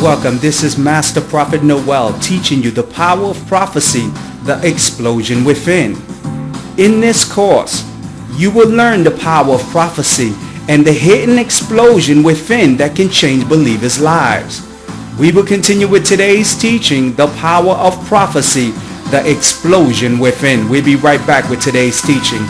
Welcome, this is Master Prophet Noel teaching you the power of prophecy, the explosion within. In this course, you will learn the power of prophecy and the hidden explosion within that can change believers' lives. We will continue with today's teaching, the power of prophecy, the explosion within. We'll be right back with today's teaching.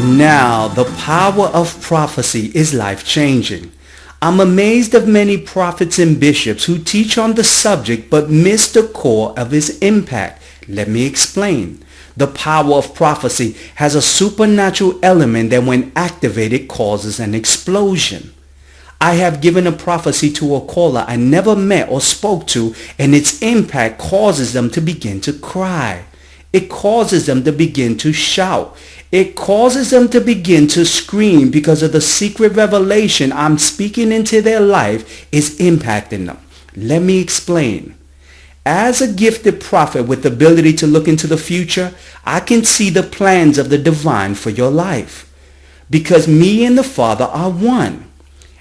Now, the power of prophecy is life-changing. I'm amazed of many prophets and bishops who teach on the subject but miss the core of its impact. Let me explain. The power of prophecy has a supernatural element that when activated causes an explosion. I have given a prophecy to a caller I never met or spoke to, and its impact causes them to begin to cry. It causes them to begin to shout. It causes them to begin to scream because of the secret revelation I'm speaking into their life is impacting them. Let me explain. As a gifted prophet with the ability to look into the future, I can see the plans of the divine for your life. Because me and the Father are one.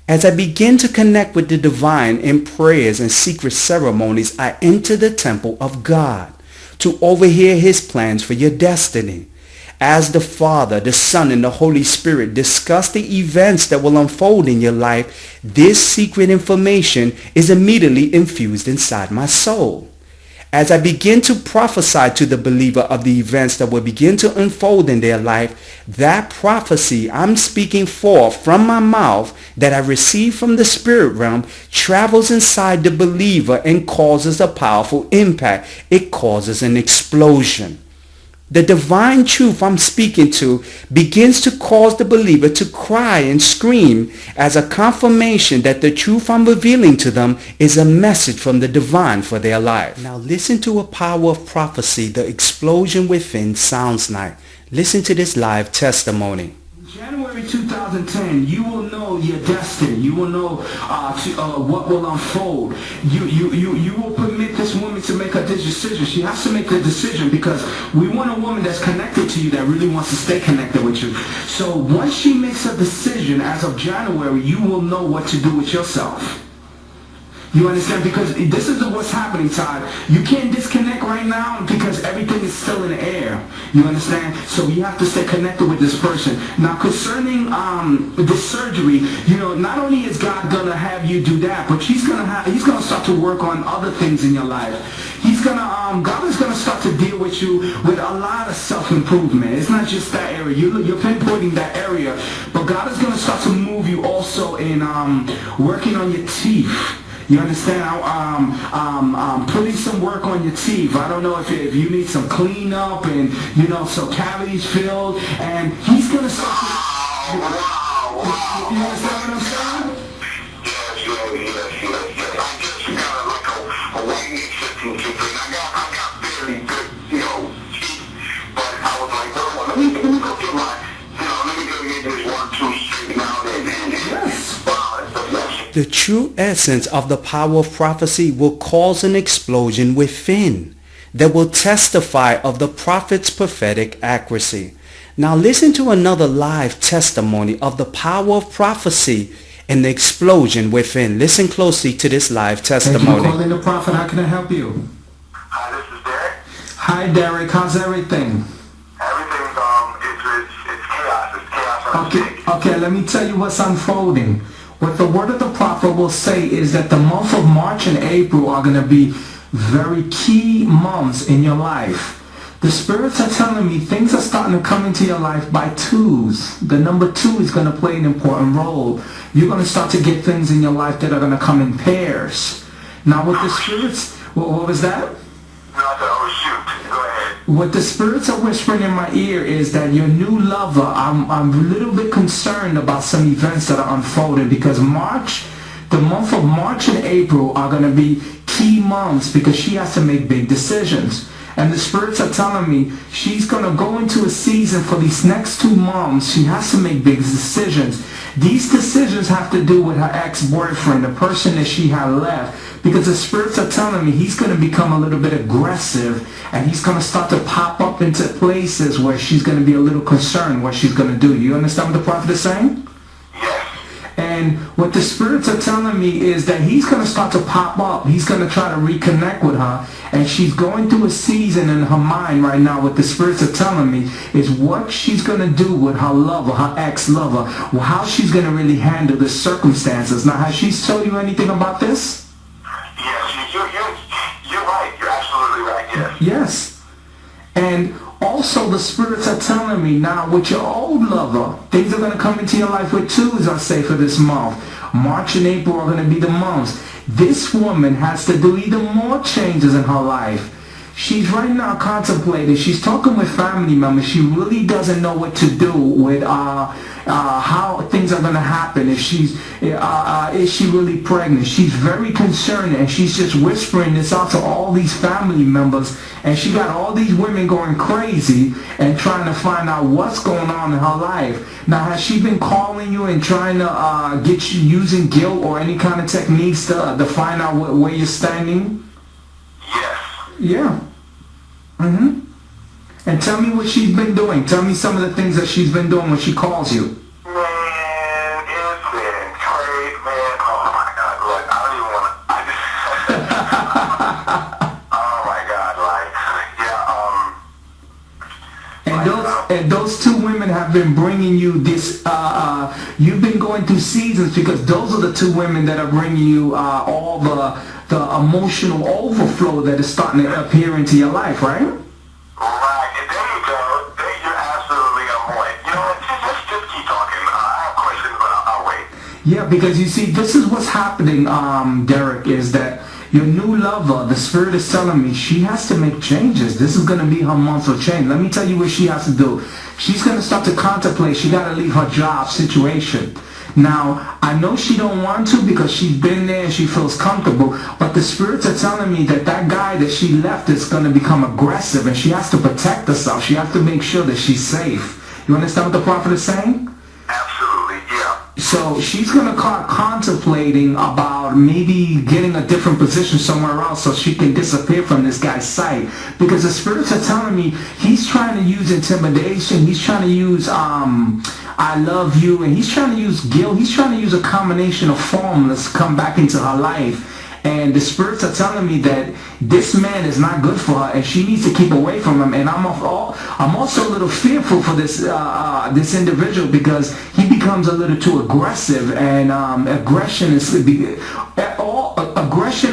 As I begin to connect with the divine in prayers and secret ceremonies, I enter the temple of God to overhear his plans for your destiny. As the Father, the Son, and the Holy Spirit discuss the events that will unfold in your life, this secret information is immediately infused inside my soul. As I begin to prophesy to the believer of the events that will begin to unfold in their life, that prophecy I'm speaking forth from my mouth that I receive from the spirit realm travels inside the believer and causes a powerful impact. It causes an explosion. The divine truth I'm speaking to begins to cause the believer to cry and scream as a confirmation that the truth I'm revealing to them is a message from the divine for their life. Now listen to a power of prophecy the explosion within sounds like. Listen to this live testimony. January 2010, you will know your destiny. You will know what will unfold. You will permit this woman to make a decision. She has to make a decision because we want a woman that's connected to you, that really wants to stay connected with you. So once she makes a decision as of January, you will know what to do with yourself. You understand? Because this is what's happening, Todd. You can't disconnect right now because everything is still in the air. You understand? So you have to stay connected with this person. Now, concerning this surgery, not only is God gonna have you do that, but He's gonna start to work on other things in your life. God is gonna start to deal with you with a lot of self-improvement. It's not just that area. You're pinpointing that area, but God is gonna start to move you also in working on your teeth. You understand? Putting some work on your teeth. I don't know if you need some cleanup and, some cavities filled. And He's going to start to... You understand what I'm saying? Yes. I just got like a wing existing tooth. I got very good, teeth. But I was like, well, let me go get let me go get this 1, 2 straightened out and yes. The true essence of the power of prophecy will cause an explosion within that will testify of the prophet's prophetic accuracy. Now listen to another live testimony of the power of prophecy and the explosion within. Listen closely to this live testimony. Thank you for calling the prophet. How can I help you? Hi, this is Derek. Hi, Derek. How's everything? Everything's it's chaos. It's chaos. Okay, let me tell you what's unfolding. What the word of the prophet will say is that the month of March and April are going to be very key months in your life. The spirits are telling me things are starting to come into your life by twos. The number 2 is going to play an important role. You're going to start to get things in your life that are going to come in pairs. Now with the spirits, what was that? What the spirits are whispering in my ear is that your new lover, I'm a little bit concerned about some events that are unfolding because the month of March and April are going to be key months because she has to make big decisions. And the spirits are telling me she's going to go into a season for these next 2 months. She has to make big decisions. These decisions have to do with her ex-boyfriend, the person that she had left. Because the spirits are telling me he's going to become a little bit aggressive, and he's going to start to pop up into places where she's going to be a little concerned what she's going to do. You understand what the prophet is saying? And what the spirits are telling me is that he's going to start to pop up. He's going to try to reconnect with her. And she's going through a season in her mind right now. What the spirits are telling me is what she's going to do with her lover, her ex-lover. How she's going to really handle the circumstances. Now, has she told you anything about this? Yes, you're right. You're absolutely right, yes. Yes. And also the spirits are telling me now with your old lover, things are going to come into your life with twos, I say, for this month. March and April are going to be the months. This woman has to do even more changes in her life. She's right now contemplating. She's talking with family members. She really doesn't know what to do with how things are going to happen. If is she really pregnant? She's very concerned, and she's just whispering this out to all these family members. And she got all these women going crazy and trying to find out what's going on in her life. Now, has she been calling you and trying to get you using guilt or any kind of techniques to find out where you're standing? Yes. Yeah. And tell me what she's been doing. Tell me some of the things that she's been doing when she calls you. Man, it's been crazy, man. Oh my God, look, I don't even want to. Oh my God, like, yeah, And those 2 women have been bringing you this. You've been going through seasons because those are the 2 women that are bringing you all the emotional overflow that is starting to appear into your life, right? right, and there you go. You're absolutely on point. You know what, just keep talking. I have questions, but I'll wait. Yeah, because you see, this is what's happening, Derek, is that your new lover, the spirit is telling me she has to make changes. This is going to be her month of change. Let me tell you what she has to do. She's going to start to contemplate. She got to leave her job situation. Now, I know she don't want to because she's been there and she feels comfortable, but the spirits are telling me that guy that she left is going to become aggressive, and she has to protect herself. She has to make sure that she's safe. You understand what the prophet is saying? Absolutely, yeah. So she's going to start contemplating about maybe getting a different position somewhere else so she can disappear from this guy's sight. Because the spirits are telling me he's trying to use intimidation. He's trying to use I love you, and he's trying to use guilt. He's trying to use a combination of formulas to come back into her life. And the spirits are telling me that this man is not good for her, and she needs to keep away from him. And I'm also a little fearful for this this individual because he becomes a little too aggressive, and aggression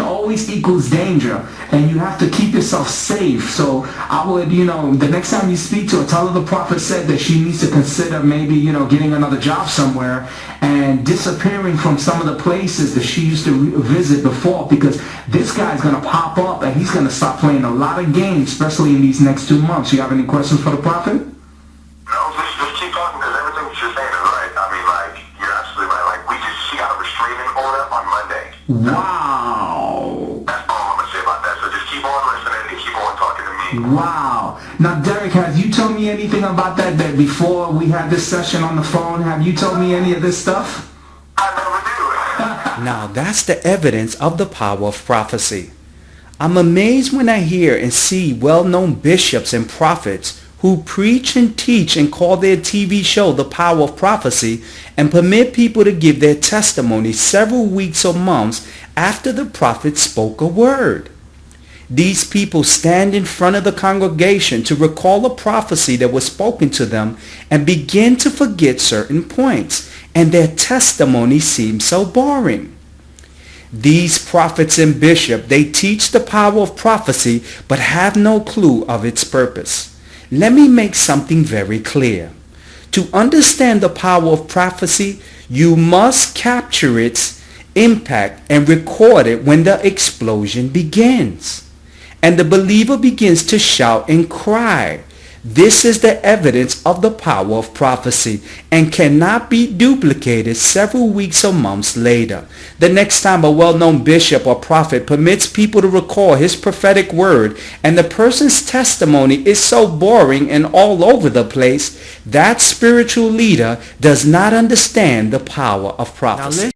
always equals danger, and you have to keep yourself safe. So I would, the next time you speak to her, tell her the prophet said that she needs to consider maybe, getting another job somewhere and disappearing from some of the places that she used to visit before, because this guy's going to pop up and he's going to start playing a lot of games, especially in these next 2 months. You have any questions for the prophet? No, just keep talking because everything you're saying is right. I mean, like, you're absolutely right. Like, she got a restraining order on Monday. Wow. That's all I'm going to say about that. So just keep on listening and keep on talking to me. Wow. Now, Derek, have you told me anything about that before we had this session on the phone? Have you told me any of this stuff? I never do. Now that's the evidence of the power of prophecy. I'm amazed when I hear and see well-known bishops and prophets who preach and teach and call their TV show The Power of Prophecy and permit people to give their testimony several weeks or months after the prophet spoke a word. These people stand in front of the congregation to recall a prophecy that was spoken to them and begin to forget certain points, and their testimony seems so boring. These prophets and bishops, they teach the power of prophecy but have no clue of its purpose. Let me make something very clear. To understand the power of prophecy, you must capture its impact and record it when the explosion begins. And the believer begins to shout and cry. This is the evidence of the power of prophecy and cannot be duplicated several weeks or months later. The next time a well-known bishop or prophet permits people to recall his prophetic word and the person's testimony is so boring and all over the place, that spiritual leader does not understand the power of prophecy.